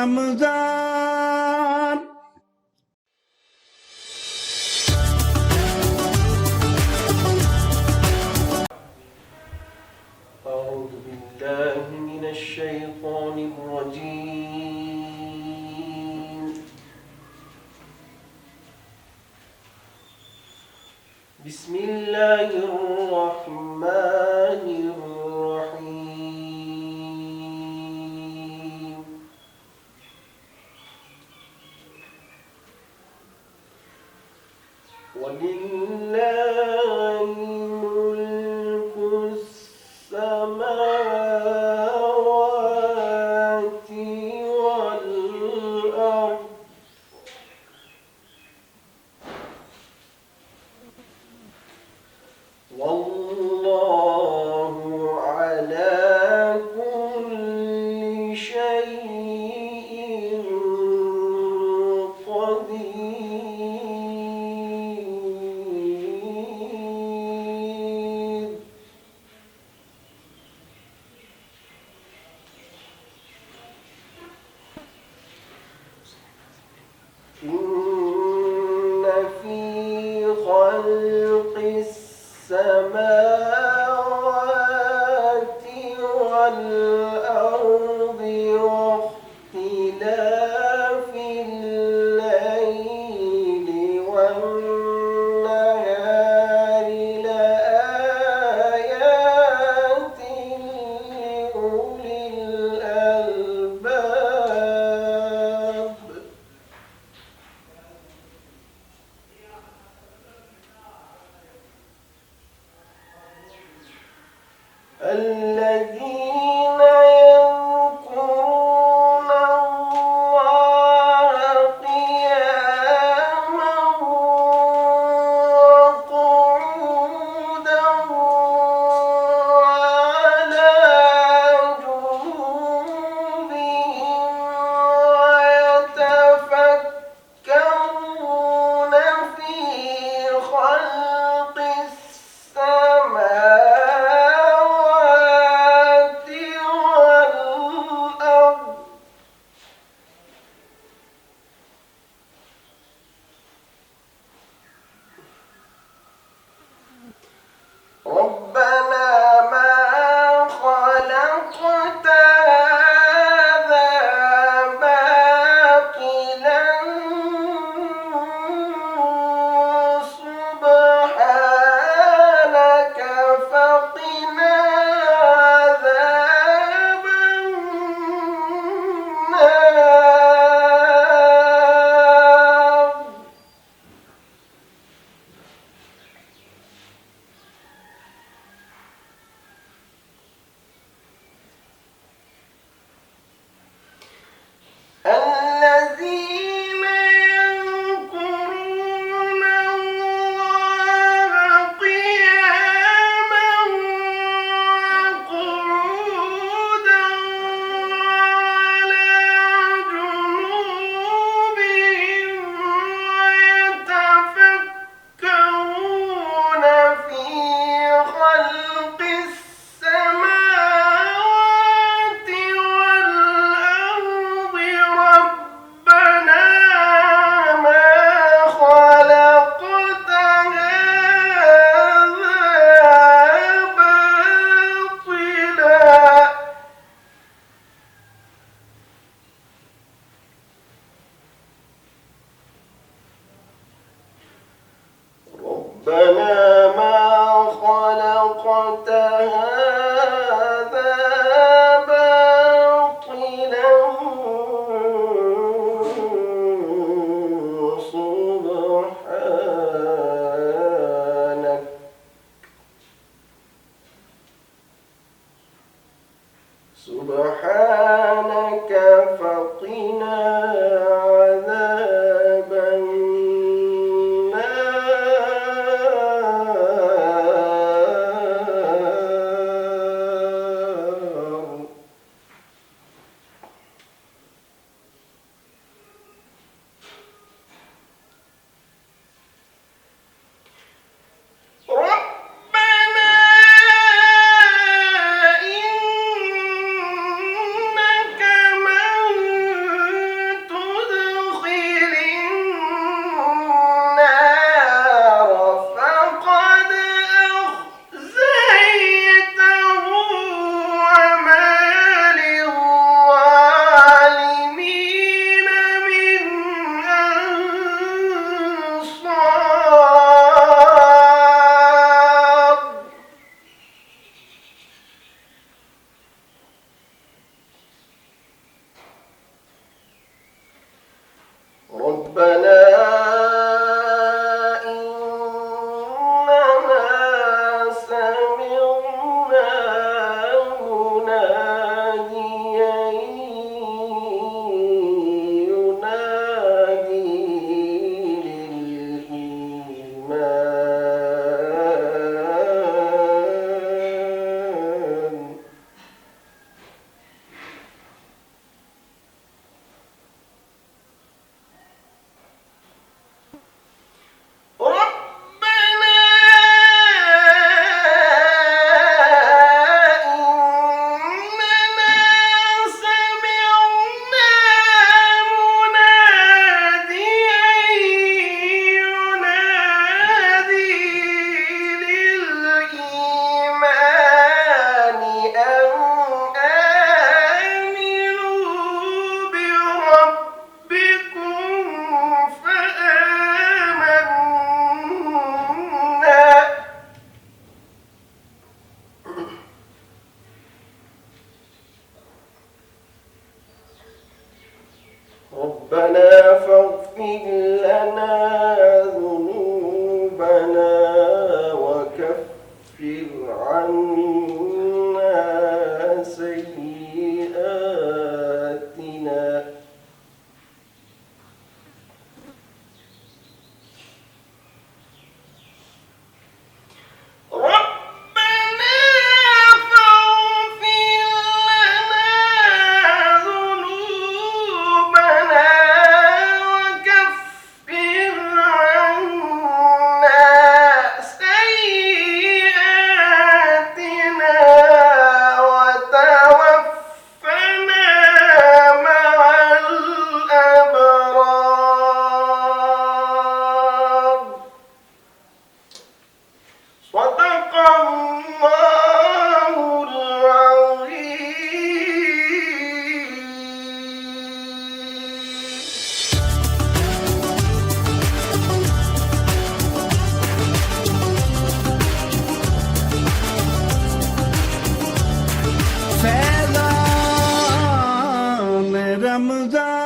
رمضان. أعوذ بالله من الشيطان الرجيم. بسم الله الرحمن الرحيم. ولله ملك السماوات والأرض والله على كل شيء قدير. إن في خلق السماوات والأرض واختلاف الليل والنهار لآيات لأولي الألباب. الذين يذكرون الله قياما وقعودا وعلى جنوبهم ويتفكرون في خلق السماوات والأرض ربنا ما خلقت هذا باطلا سبحانك فقنا عذاب النار. الذين يذكرون الله قياما وقعودا وعلى جنوبهم ويتفكرون في خلق السماوات والأرض ربنا ما خلقت هذا باطلا ربنا ما خلقت هذا باطلا سبحانك فقنا عذاب النار. ربنا فاغفر لنا ذنوبنا وكفر عنا سيئاتنا صدق الله العظيم. फैज़ान रमज़ान